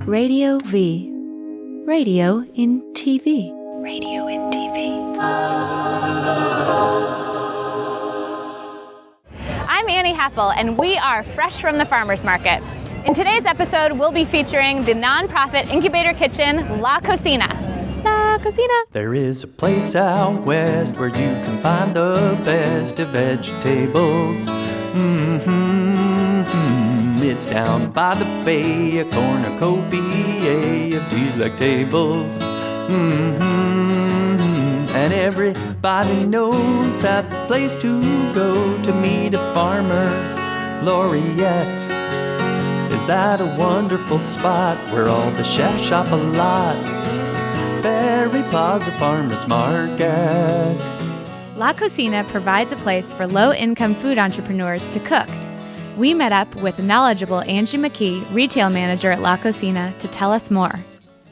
Radio V. Radio in TV. Radio in TV. I'm Annie Hathel, and we are fresh from the farmer's market. In today's episode, we'll be featuring the nonprofit incubator kitchen, LaCocina. LaCocina. There is a place out west where you can find the best of vegetables. It's down by the bay, a cornucopia of delectables. And everybody knows that the place to go to meet a farmer laureate. Is that a wonderful spot where all the chefs shop a lot? Berry Plaza Farmers Market. LaCocina provides a place for low-income food entrepreneurs to cook. We met up with knowledgeable Angie McKee, retail manager at LaCocina, to tell us more.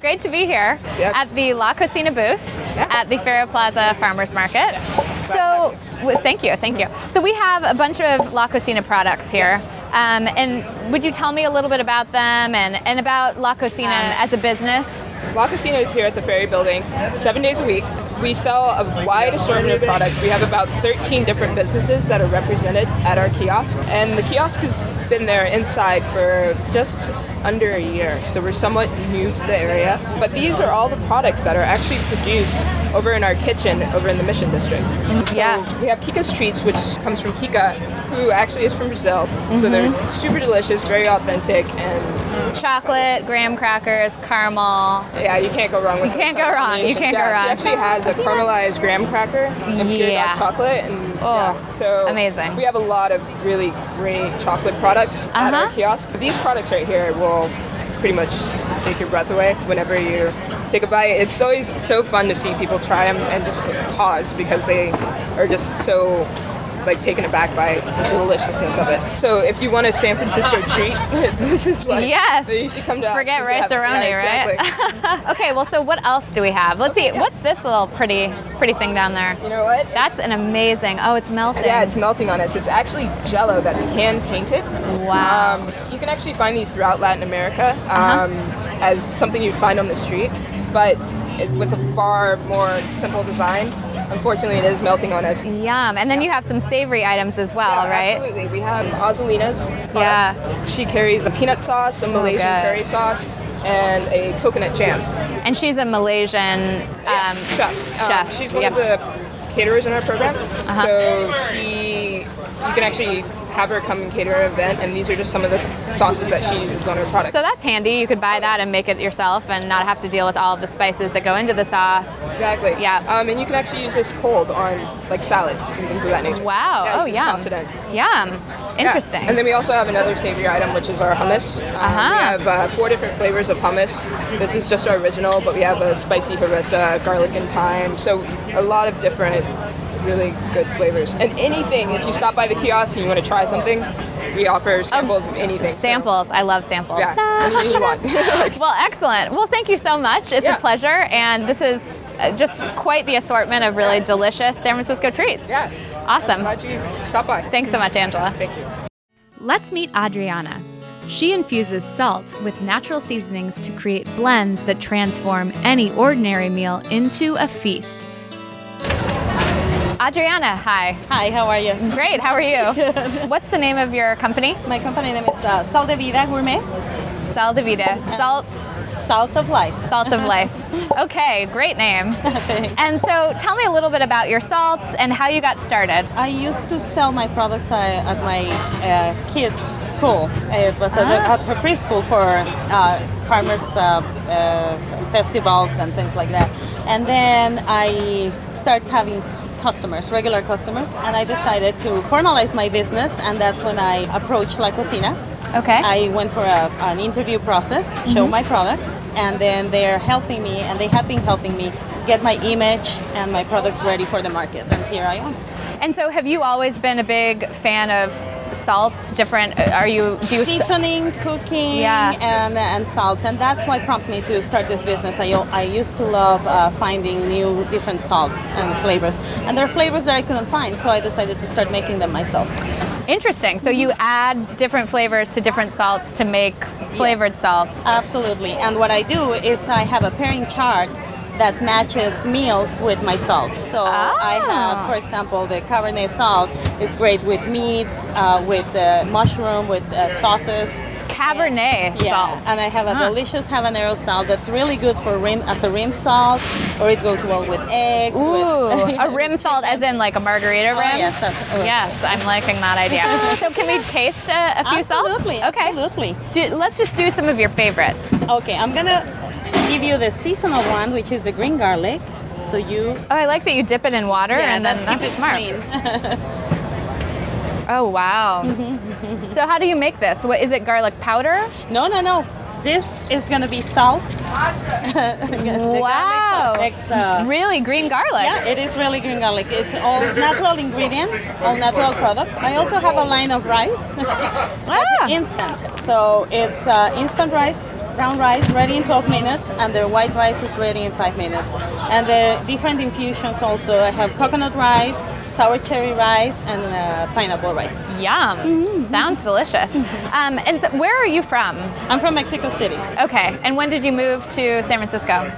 Great to be here at the LaCocina booth at the Ferry Plaza Farmers Market. So, thank you. So we have a bunch of LaCocina products here. And would you tell me a little bit about them and about LaCocina as a business? LaCocina is here at the Ferry Building 7 days a week. We sell a wide assortment of products. We have about 13 different businesses that are represented at our kiosk. And the kiosk has been there inside for just under a year. So we're somewhat new to the area. But these are all the products that are actually produced over in our kitchen over in the Mission District. So we have Kiki Street, which comes from Kika, who actually is from Brazil. So they're super delicious, very authentic, and chocolate, graham crackers, caramel. Yeah, you can't go wrong with You can't go wrong. She actually has a caramelized graham cracker and pure dark chocolate. And so amazing. We have a lot of really great chocolate products at our kiosk. These products right here will pretty much take your breath away whenever you take a bite. It's always so fun to see people try them and just pause because they are just so taken aback by the deliciousness of it. So if you want a San Francisco treat, this is what you should come to. Forget rice-a-roni, exactly. Right? Okay, well, so what else do we have? Let's see. What's this little pretty thing down there? You know what? That's an amazing. Oh, it's melting. Yeah, it's melting on us. It's actually Jello that's hand painted. Wow. You can actually find these throughout Latin America as something you'd find on the street, but with a far more simple design. Unfortunately, it is melting on us. Yum. And then you have some savory items as well, right? Absolutely. We have Azulina's products. She carries a peanut sauce, a Malaysian curry sauce, and a coconut jam. And she's a Malaysian chef. She's one of the caterers in our program. So you can actually have her come and cater an event, and these are just some of the sauces that she uses on her products. So that's handy. You could buy that and make it yourself and not have to deal with all of the spices that go into the sauce. Exactly. Yeah. And you can actually use this cold on salads and things of that nature. Wow. Yeah, yum. Toss it in. Yum. Interesting. Yeah. And then we also have another savory item, which is our hummus. We have 4 different flavors of hummus. This is just our original, but we have a spicy harissa, garlic and thyme. So a lot of different really good flavors. And anything, if you stop by the kiosk and you want to try something, we offer samples of anything. Samples. So. I love samples. Yeah, anything you want. Well, excellent. Well, thank you so much. It's a pleasure. And this is just quite the assortment of really delicious San Francisco treats. Yeah. Awesome. Glad you stopped by. Thanks so much, Angela. Thank you. Let's meet Adriana. She infuses salt with natural seasonings to create blends that transform any ordinary meal into a feast. Adriana, hi. Hi, how are you? Great, how are you? What's the name of your company? My company name is Sal de Vida Gourmet. Sal de Vida. Salt of Life. Salt of Life. Okay, great name. And so tell me a little bit about your salts and how you got started. I used to sell my products at my kids' school. It was at her preschool for farmers festivals and things like that. And then I started having regular customers, and I decided to formalize my business, and that's when I approached LaCocina. Okay. I went for an interview process, show my products, and then they're helping me, and they have been helping me get my image and my products ready for the market, and here I am. And so have you always been a big fan of salts? Do you seasoning, cooking, and salts, and that's why prompted me to start this business. I used to love finding new different salts and flavors, and there are flavors that I couldn't find, so I decided to start making them myself. Interesting. So you add different flavors to different salts to make flavored salts. Absolutely. And what I do is I have a pairing chart that matches meals with my salts. So I have, for example, the Cabernet salt is great with meats, with mushroom, with sauces. Cabernet salt. And I have a delicious habanero salt that's really good for as a rim salt, or it goes well with eggs. Ooh, a rim salt as in like a margarita rim? Yes, yes, I'm liking that idea. So can we taste a few salts? Okay. Absolutely. Let's just do some of your favorites. Okay, I'm gonna give you the seasonal one, which is the green garlic. So you... Oh, I like that you dip it in water and then that's smart. Clean. Oh, wow. So how do you make this? What is it, garlic powder? No. This is going to be salt. Wow. Really green garlic. Yeah, it is really green garlic. It's all natural ingredients, all natural products. I also have a line of rice. Instant. So it's instant rice, brown rice, ready in 12 minutes, and the white rice is ready in 5 minutes. And the different infusions also, I have coconut rice, sour cherry rice, and pineapple rice. Yum. Sounds delicious. And so where are you from? I'm from Mexico City. Okay. And when did you move to San Francisco?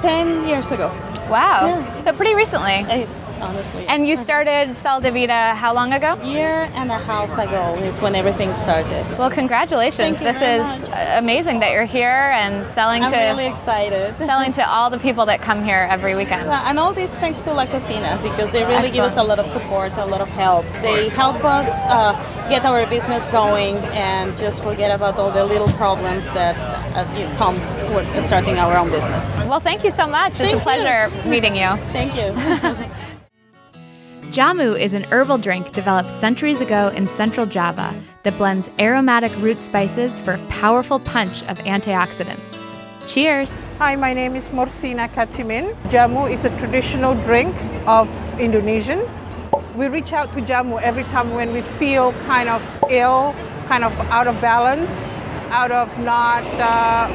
10 years ago. Wow. Yeah. So pretty recently. Honestly. And you started Sal de Vida how long ago? A year and a half ago is when everything started. Well, congratulations. Thank you very This is much. amazing that you're here and selling I'm really excited. selling to all the people that come here every weekend. And all this thanks to LaCocina, because they really give us a lot of support, a lot of help. They help us get our business going and just forget about all the little problems that come with starting our own business. Well, thank you so much. It's a pleasure meeting you. Thank you. Jomo is an herbal drink developed centuries ago in central Java that blends aromatic root spices for a powerful punch of antioxidants. Cheers! Hi, my name is Morsina Katimin. Jamu is a traditional drink of Indonesian. We reach out to Jamu every time when we feel kind of ill, kind of out of balance, out of not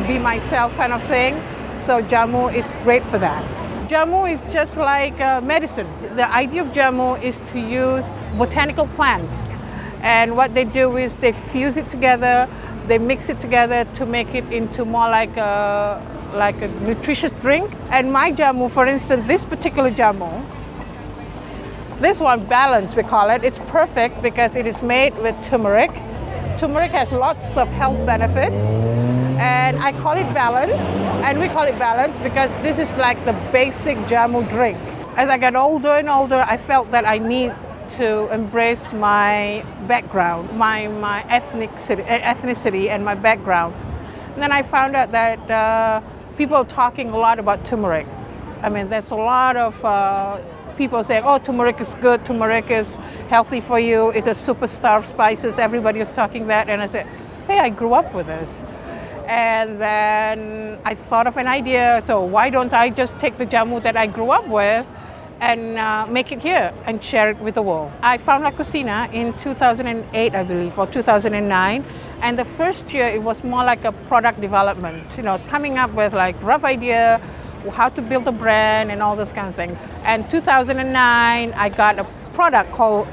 be myself kind of thing. So Jamu is great for that. Jamu is just like medicine. The idea of Jamu is to use botanical plants. And what they do is they fuse it together, they mix it together to make it into more like a nutritious drink. And my Jamu, for instance, this particular Jamu, this one, Balance, we call it. It's perfect because it is made with turmeric. Turmeric has lots of health benefits. And I call it Balance, and we call it Balance because this is like the basic Jamu drink. As I got older and older, I felt that I need to embrace my background, my ethnicity and my background. And then I found out that people are talking a lot about turmeric. I mean, there's a lot of people saying, oh, turmeric is good, turmeric is healthy for you, it's a superstar of spices, everybody is talking that. And I said, hey, I grew up with this. And then I thought of an idea, so why don't I just take the Jamu that I grew up with and make it here and share it with the world. I found LaCocina in 2008, I believe, or 2009. And the first year, it was more like a product development, coming up with like rough idea, how to build a brand and all this kind of thing. And 2009, I got a product called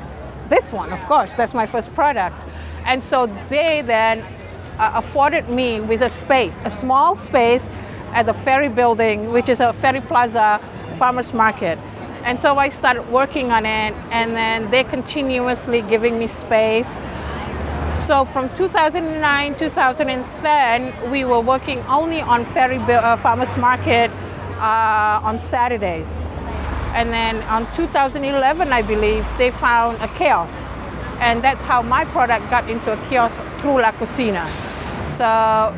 this one, of course, that's my first product. And so they then afforded me with a space, a small space at the Ferry building, which is a Ferry Plaza farmers market. And so I started working on it, and then they continuously giving me space. So from 2009, 2010, we were working only on Ferry farmers market on Saturdays. And then on 2011, I believe, they found a kiosk. And that's how my product got into a kiosk through LaCocina. So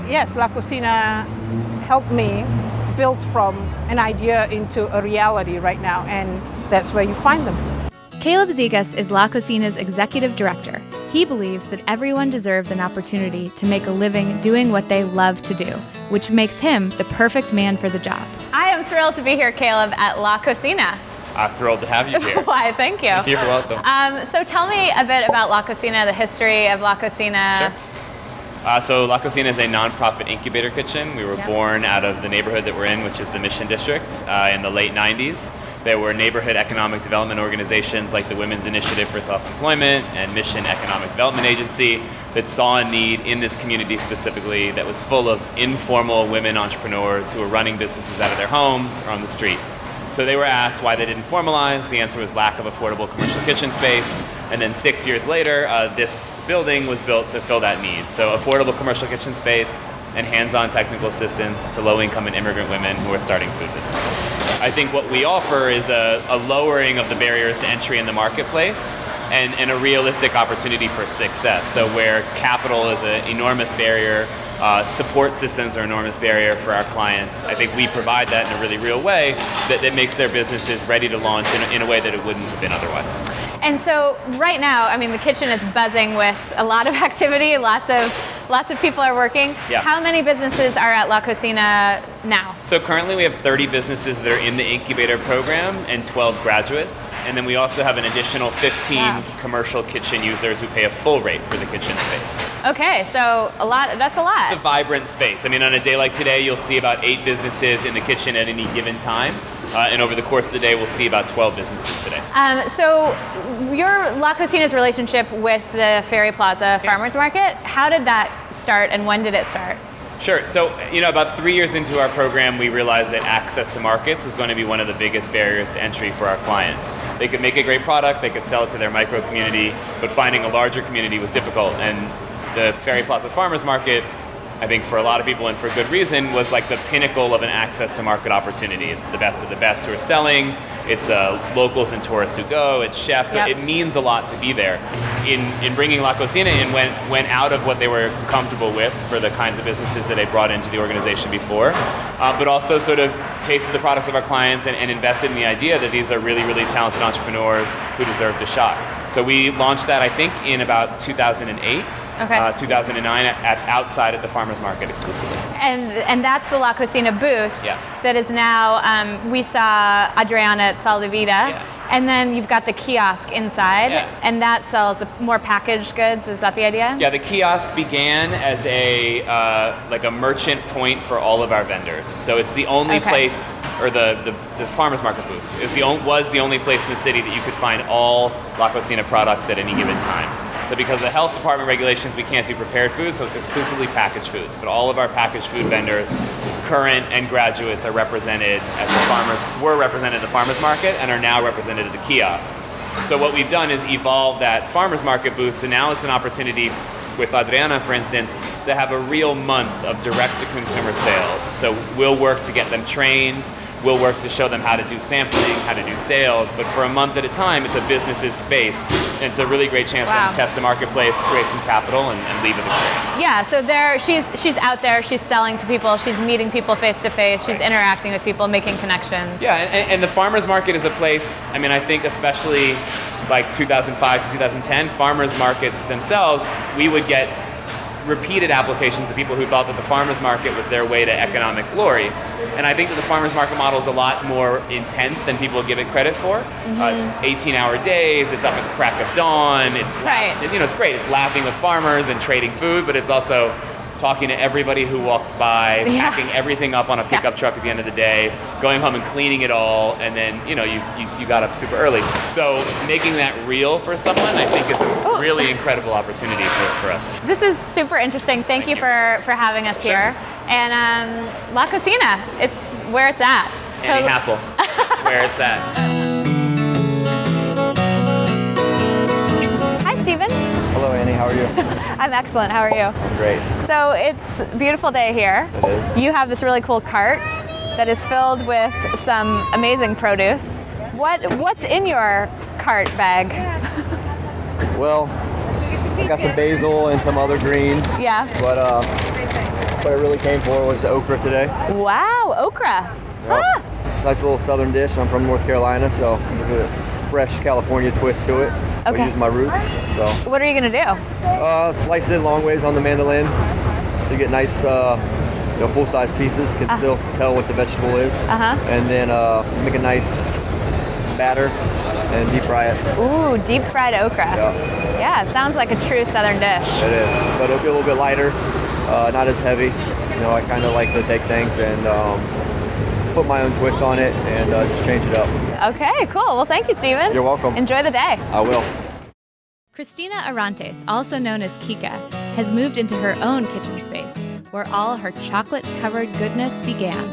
yes, LaCocina helped me build from an idea into a reality right now, and that's where you find them. Caleb Zegas is LaCocina's executive director. He believes that everyone deserves an opportunity to make a living doing what they love to do, which makes him the perfect man for the job. I am thrilled to be here, Caleb, at LaCocina. I'm thrilled to have you here. Why, thank you. You're welcome. So tell me a bit about LaCocina, the history of LaCocina. Sure. So LaCocina is a nonprofit incubator kitchen. We were born out of the neighborhood that we're in, which is the Mission District, in the late 90s. There were neighborhood economic development organizations like the Women's Initiative for Self-Employment and Mission Economic Development Agency that saw a need in this community specifically that was full of informal women entrepreneurs who were running businesses out of their homes or on the street. So they were asked why they didn't formalize. The answer was lack of affordable commercial kitchen space. And then 6 years later, this building was built to fill that need. So affordable commercial kitchen space and hands-on technical assistance to low-income and immigrant women who are starting food businesses. I think what we offer is a lowering of the barriers to entry in the marketplace and a realistic opportunity for success. So where capital is an enormous barrier, support systems are an enormous barrier for our clients. I think we provide that in a really real way that makes their businesses ready to launch in a way that it wouldn't have been otherwise. And so right now, I mean, the kitchen is buzzing with a lot of activity, lots of people are working. Yeah. How many businesses are at LaCocina now? So currently we have 30 businesses that are in the incubator program and 12 graduates. And then we also have an additional 15 commercial kitchen users who pay a full rate for the kitchen space. Okay, so that's a lot. It's a vibrant space. I mean, on a day like today, you'll see about 8 businesses in the kitchen at any given time. And over the course of the day, we'll see about 12 businesses today. So your LaCocina's relationship with the Ferry Plaza Farmers Market, how did that start and when did it start? Sure. So, about 3 years into our program, we realized that access to markets was going to be one of the biggest barriers to entry for our clients. They could make a great product, they could sell it to their micro community, but finding a larger community was difficult. And the Ferry Plaza Farmers Market, I think for a lot of people and for good reason, was like the pinnacle of an access to market opportunity. It's the best of the best who are selling, it's locals and tourists who go, it's chefs, so it means a lot to be there. In bringing LaCocina in, went out of what they were comfortable with for the kinds of businesses that they brought into the organization before, but also sort of tasted the products of our clients and invested in the idea that these are really, really talented entrepreneurs who deserve to shop. So we launched that, I think, in about 2008. 2009 outside at the farmers market exclusively. And that's the LaCocina booth that is now, we saw Adriana at Sal de Vida, and then you've got the kiosk inside, and that sells more packaged goods. Is that the idea? Yeah, the kiosk began as a merchant point for all of our vendors. So it's the only place, or the farmers market booth was the only place in the city that you could find all LaCocina products at any given time. So because of the health department regulations, we can't do prepared foods, so it's exclusively packaged foods. But all of our packaged food vendors, current and graduates, are represented were represented at the farmers market and are now represented at the kiosk. So what we've done is evolve that farmers market booth, so now it's an opportunity with Adriana, for instance, to have a real month of direct-to-consumer sales. So we'll work to get them trained, we'll work to show them how to do sampling, how to do sales, but for a month at a time, it's a business's space. And it's a really great chance for them to test the marketplace, create some capital, and leave with experience. Yeah, so she's out there, she's selling to people, she's meeting people face to face, she's interacting with people, making connections. Yeah, and the farmers market is a place, I mean, I think especially like 2005 to 2010, farmers markets themselves, we would get repeated applications of people who thought that the farmers market was their way to economic glory. And I think that the farmers market model is a lot more intense than people give it credit for. It's 18-hour days, it's up at the crack of dawn, it's it's great. It's laughing with farmers and trading food, but it's also talking to everybody who walks by, packing everything up on a pickup truck at the end of the day, going home and cleaning it all, and then you got up super early. So making that real for someone, I think, is a really incredible opportunity for us. This is super interesting. Thank you for having us here. And LaCocina, it's where it's at. Annie Happel, where it's at. Hi, Stephen. Hello, Annie. How are you? I'm excellent. How are you? I'm great. So it's a beautiful day here. It is. You have this really cool cart that is filled with some amazing produce. What's in your cart bag? Well, I got some basil and some other greens. Yeah. But what I really came for was the okra today. Wow, okra. Yep. It's a nice little southern dish. I'm from North Carolina, so I'm gonna do a fresh California twist to it. Okay. I'll use my roots. So. What are you gonna do? Slice it long ways on the mandolin, so you get nice, full-size pieces. Can still tell what the vegetable is. And then make a nice batter and deep fry it. Ooh, deep fried okra. Yeah. Yeah, it sounds like a true southern dish. It is, but it'll be a little bit lighter. not as heavy. You know, I kind of like to take things and put my own twist on it and just change it up. Okay, cool. Well, thank you, Steven. You're welcome. Enjoy the day. I will. Christina Arantes, also known as Kika, has moved into her own kitchen space, where all her chocolate-covered goodness began.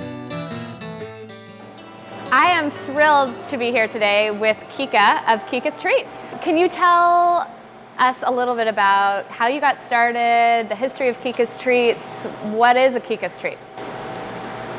I am thrilled to be here today with Kika of Kiki Street. Can you tell us a little bit about how you got started, the history of Kiki Street? What is a Kiki Street?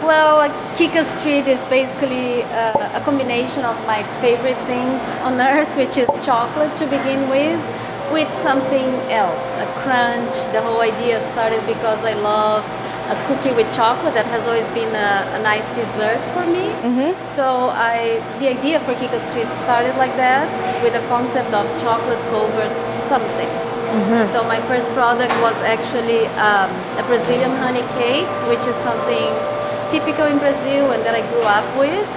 Well, Kiki Street is basically a combination of my favorite things on earth, which is chocolate to begin with something else, a crunch. The whole idea started because I love a cookie with chocolate. That has always been a nice dessert for me. So the idea for Kiki Street started like that, with a concept of chocolate covered something. So my first product was actually a Brazilian honey cake, which is something typical in Brazil and that I grew up with,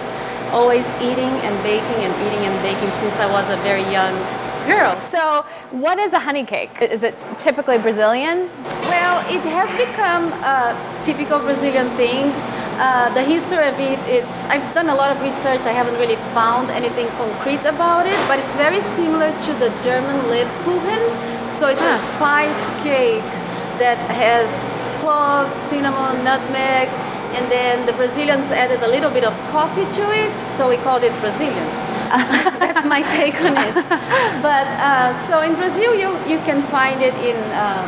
always eating and baking since I was a very young girl. So what is a honey cake? Is it typically Brazilian? Well, it has become a typical Brazilian thing. The history of it, I've done a lot of research. I haven't really found anything concrete about it, but it's very similar to the German Lebkuchen. So it's a spice cake that has cloves, cinnamon, nutmeg, and then the Brazilians added a little bit of coffee to it, so we called it Brazilian. That's my take on it. But so in Brazil, you can find it in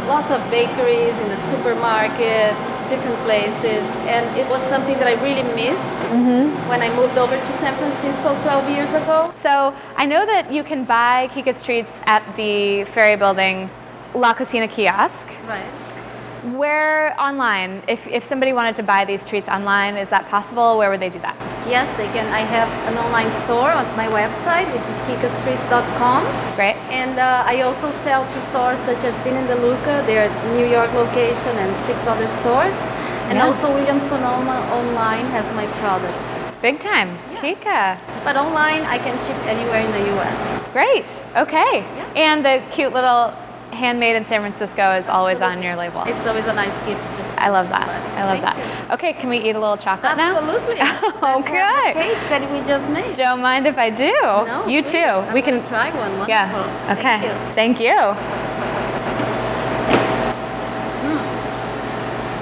lots of bakeries, in the supermarket, different places, and it was something that I really missed when I moved over to San Francisco 12 years ago. So I know that you can buy Kiki Streets at the Ferry Building LaCocina kiosk. Right. Where online, if somebody wanted to buy these treats online, is that possible? Where would they do that? Yes, they can. I have an online store on my website, which is kikistreets.com. Great. And I also sell to stores such as Tin and DeLuca, their New York location, and 6 other stores. And also Williams-Sonoma online has my products. Big time. Kika. But online, I can ship anywhere in the U.S. Great. Okay. And the cute little handmade in San Francisco is always on your label. It's always a nice gift. I love that. I love that. Okay, can we eat a little chocolate now? Absolutely. Okay. The cakes that we just made. Don't mind if I do. No, you please. too. We can try one. Wonderful. Yeah. Okay. Thank you.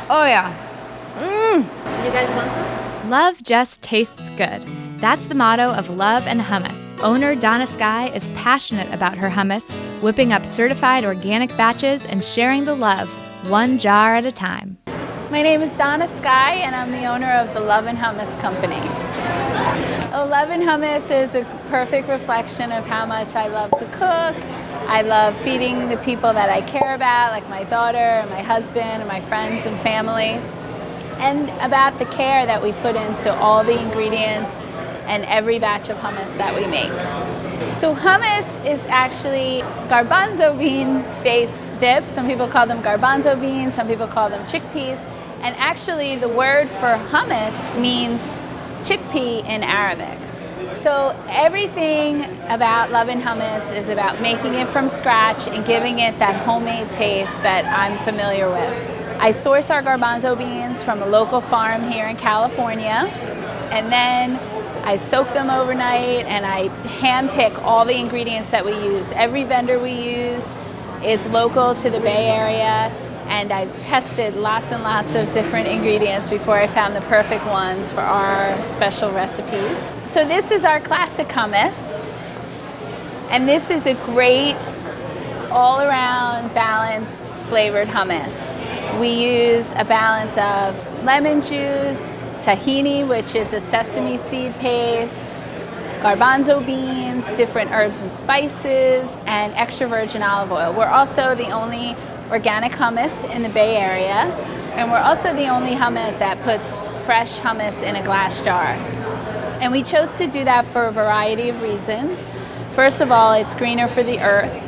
Oh yeah. You guys want some? Love just tastes good. That's the motto of Love and Hummus. Owner Donna Skye is passionate about her hummus, whipping up certified organic batches and sharing the love, one jar at a time. My name is Donna Skye, and I'm the owner of the Love and Hummus Company. Love and Hummus is a perfect reflection of how much I love to cook. I love feeding the people that I care about, like my daughter and my husband and my friends and family, and about the care that we put into all the ingredients and every batch of hummus that we make. So hummus is actually garbanzo bean based dip. Some people call them garbanzo beans, some people call them chickpeas. And actually the word for hummus means chickpea in Arabic. So everything about Love and Hummus is about making it from scratch and giving it that homemade taste that I'm familiar with. I source our garbanzo beans from a local farm here in California, and then I soak them overnight and I hand pick all the ingredients that we use. Every vendor we use is local to the Bay Area, and I've tested lots and lots of different ingredients before I found the perfect ones for our special recipes. So this is our classic hummus, and this is a great all-around balanced flavored hummus. We use a balance of lemon juice, tahini, which is a sesame seed paste, garbanzo beans, different herbs and spices, and extra virgin olive oil. We're also the only organic hummus in the Bay Area, and we're also the only hummus that puts fresh hummus in a glass jar. And we chose to do that for a variety of reasons. First of all, it's greener for the earth.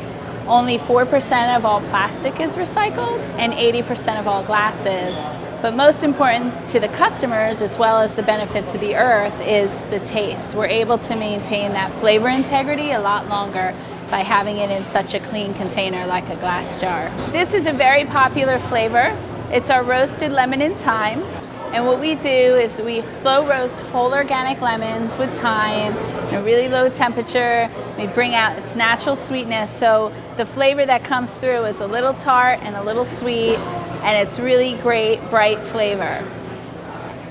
Only 4% of all plastic is recycled and 80% of all glass is. But most important to the customers, as well as the benefit to the earth, is the taste. We're able to maintain that flavor integrity a lot longer by having it in such a clean container like a glass jar. This is a very popular flavor It's our roasted lemon and thyme. And what we do is we slow roast whole organic lemons with thyme at a really low temperature. We bring out its natural sweetness, so the flavor that comes through is a little tart and a little sweet, and it's really great, bright flavor.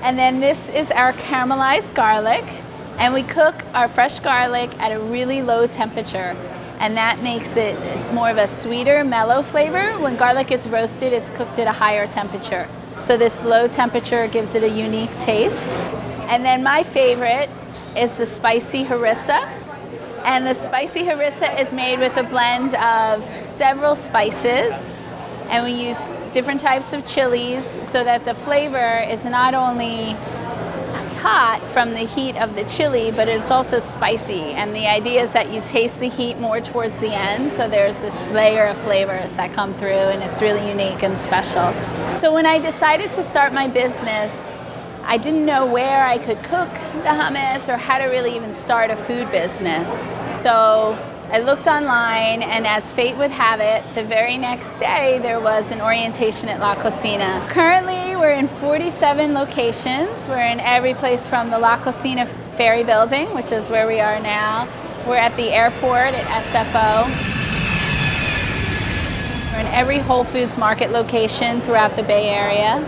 And then this is our caramelized garlic, and we cook our fresh garlic at a really low temperature, and that makes it more of a sweeter, mellow flavor. When garlic is roasted, it's cooked at a higher temperature. So this low temperature gives it a unique taste. And then my favorite is the spicy harissa. And the spicy harissa is made with a blend of several spices. And we use different types of chilies so that the flavor is not only hot from the heat of the chili, but it's also spicy. And the idea is that you taste the heat more towards the end, so there's this layer of flavors that come through, and it's really unique and special. So when I decided to start my business, I didn't know where I could cook the hummus or how to really even start a food business. So I looked online, and as fate would have it, the very next day there was an orientation at LaCocina. Currently, we're in 47 locations. We're in every place from the LaCocina ferry building, which is where we are now. We're at the airport at SFO. We're in every Whole Foods Market location throughout the Bay Area.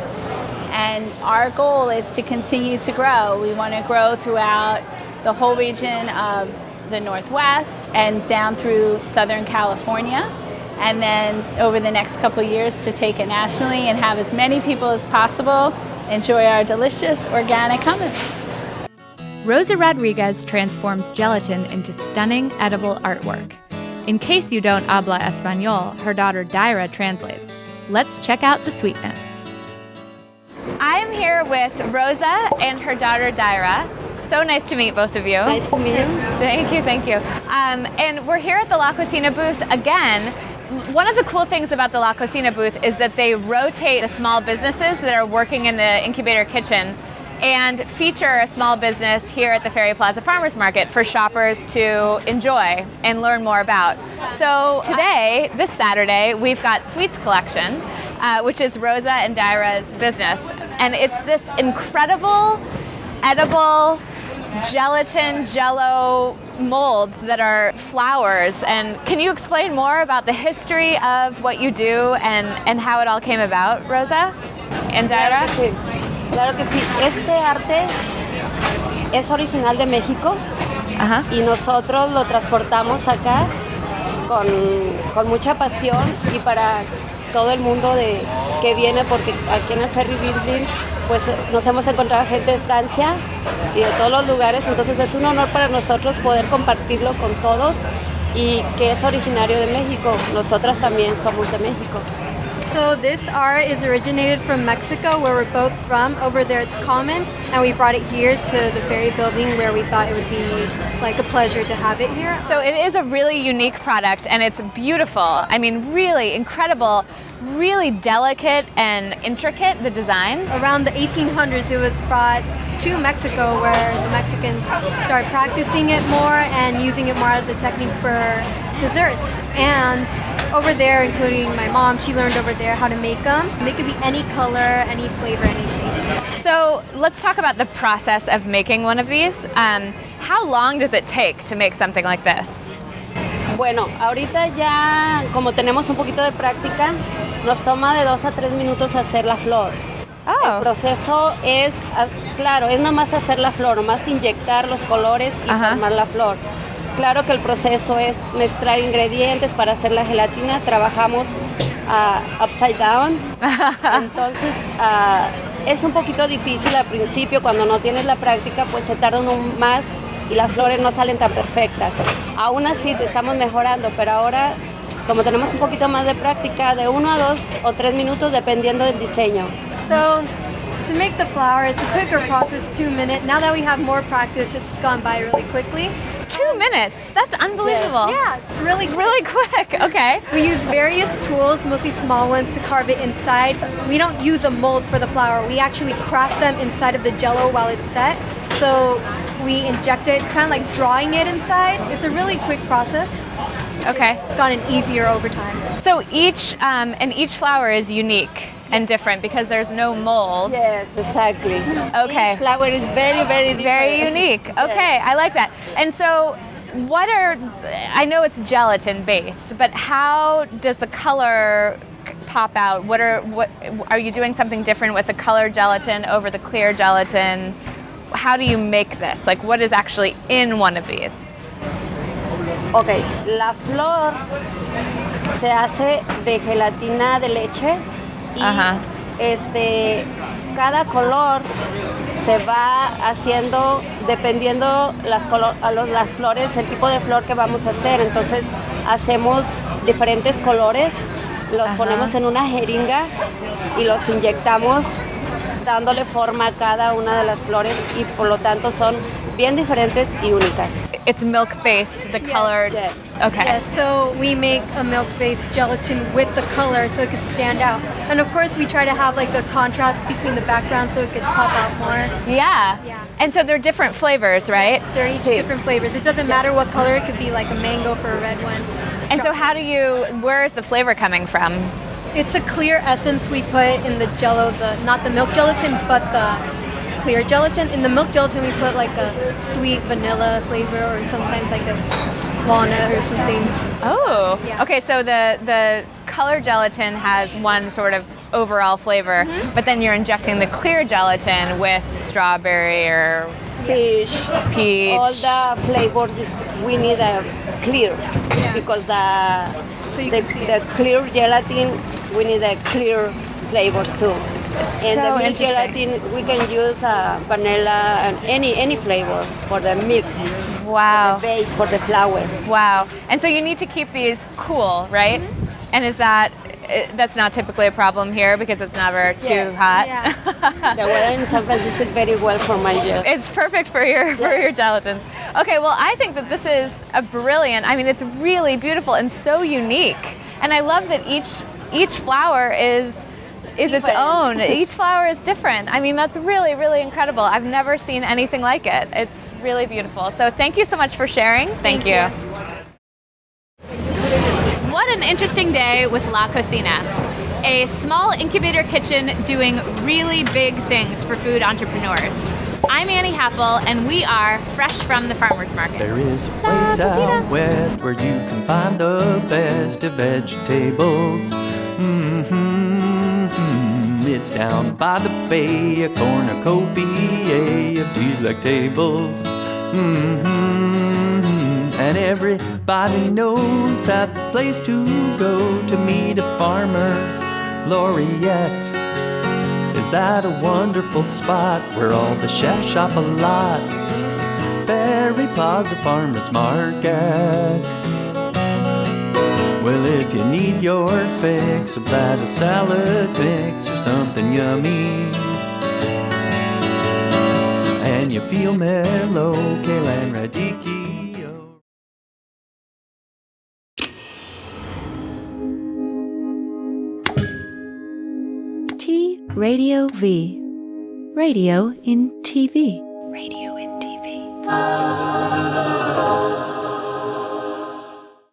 And our goal is to continue to grow. We want to grow throughout the whole region of the Northwest and down through Southern California, and then over the next couple years to take it nationally and have as many people as possible enjoy our delicious organic hummus. Rosa Rodriguez transforms gelatin into stunning edible artwork. In case you don't habla español, her daughter Daira translates. Let's check out the sweetness. I am here with Rosa and her daughter Daira. So nice to meet both of you. Nice to meet you. Thank you, thank you. And we're here at the LaCocina booth again. One of the cool things about the LaCocina booth is that they rotate the small businesses that are working in the incubator kitchen and feature a small business here at the Ferry Plaza Farmers Market for shoppers to enjoy and learn more about. So today, this Saturday, we've got Sweets Collection, which is Rosa and Daira's business. And it's this incredible, edible, gelatin, jello molds that are flowers. And can you explain more about the history of what you do and how it all came about, Rosa and Daira? Claro que sí. Este arte es original de México. Ajá. Y nosotros lo transportamos acá con mucha pasión y para todo el mundo que viene, porque aquí en el Ferry Building pues nos hemos encontrado gente de Francia y de todos los lugares, entonces es un honor para nosotros poder compartirlo con todos y que es originario de México. Nosotras también somos de México. So this art is originated from Mexico, where we're both from. Over there it's common, and we brought it here to the Ferry Building, where we thought it would be like a pleasure to have it here. So it is a really unique product, and it's beautiful. I mean, really incredible, really delicate and intricate, the design. Around the 1800s, it was brought to Mexico, where the Mexicans started practicing it more and using it more as a technique for desserts. And over there, including my mom, she learned over there how to make them. They could be any color, any flavor, any shape. So let's talk about the process of making one of these. How long does it take to make something like this? Bueno, ahorita ya, como tenemos un poquito de práctica, nos toma de 2 a 3 minutos hacer la flor. Oh. El proceso es, claro, es nomás hacer la flor, nomás inyectar los colores y formar la flor. Claro que el proceso es mezclar ingredientes para hacer la gelatina. Trabajamos upside down. Entonces es un poquito difícil al principio. Cuando no tienes la práctica, pues se tarda uno más y las flores no salen tan perfectas. Aún así te estamos mejorando, pero ahora, como tenemos un poquito más de práctica, de 1 a 2 o 3 minutos dependiendo del diseño. So to make the flour, it's a quicker process, 2 minutes. Now that we have more practice, it's gone by really quickly. 2 minutes? That's unbelievable. Yeah, it's really quick. Really quick, okay. We use various tools, mostly small ones, to carve it inside. We don't use a mold for the flour. We actually craft them inside of the jello while it's set. So we inject it. It's kind of like drawing it inside. It's a really quick process. Okay. It's gotten easier over time. So each flower is unique. and different because there's no mold. Yes, exactly. Okay. Each flower is very, very different. Very unique. Okay, I like that. And so I know it's gelatin based, but how does the color pop out? What are you doing something different with the colored gelatin over the clear gelatin? How do you make this? Like, what is actually in one of these? Okay, la flor se hace de gelatina de leche y cada color se va haciendo dependiendo las flores, el tipo de flor que vamos a hacer. Entonces hacemos diferentes colores, los ponemos en una jeringa y los inyectamos dándole forma a cada una de las flores y por lo tanto son bien diferentes y únicas. It's milk-based, the colored. Yes. Okay. Yes, so we make a milk-based gelatin with the color so it could stand out. And of course we try to have like the contrast between the background so it could pop out more. Yeah. And so they're different flavors, right? They're each different flavors. It doesn't matter what color, it could be like a mango for a red one. And so where is the flavor coming from? It's a clear essence we put in the jello, not the milk gelatin, but the clear gelatin. In the milk gelatin, we put like a sweet vanilla flavor or sometimes like a walnut or something. Oh, okay. So the color gelatin has one sort of overall flavor, but then you're injecting the clear gelatin with strawberry or peach. All the flavors we need a clear because the clear gelatin we need a clear flavors too. And the milk gelatin, we can use vanilla and any flavor for the milk. Wow. For the base, for the flour. Wow. And so you need to keep these cool, right? And that's not typically a problem here because it's never too hot? Yeah. The weather in San Francisco is very well for my gel. It's perfect for your gelatins. Okay, well, I think that this is it's really beautiful and so unique. And I love that each flower is its own. Each flower is different. I mean, that's really, really incredible. I've never seen anything like it. It's really beautiful. So thank you so much for sharing. Thank you. What an interesting day with LaCocina, a small incubator kitchen doing really big things for food entrepreneurs. I'm Annie Happel, and we are fresh from the farmer's market. There is a place out west where you can find the best of vegetables. It's down by the bay, a cornucopia of delectables. And everybody knows that the place to go to meet a farmer laureate. Is that a wonderful spot where all the chefs shop a lot? Berry Plaza Farmers Market. Well, if you need your fix, a plaid of salad mix or something yummy, and you feel mellow, kale and radicchio. Radio V. Radio in TV. Radio in TV.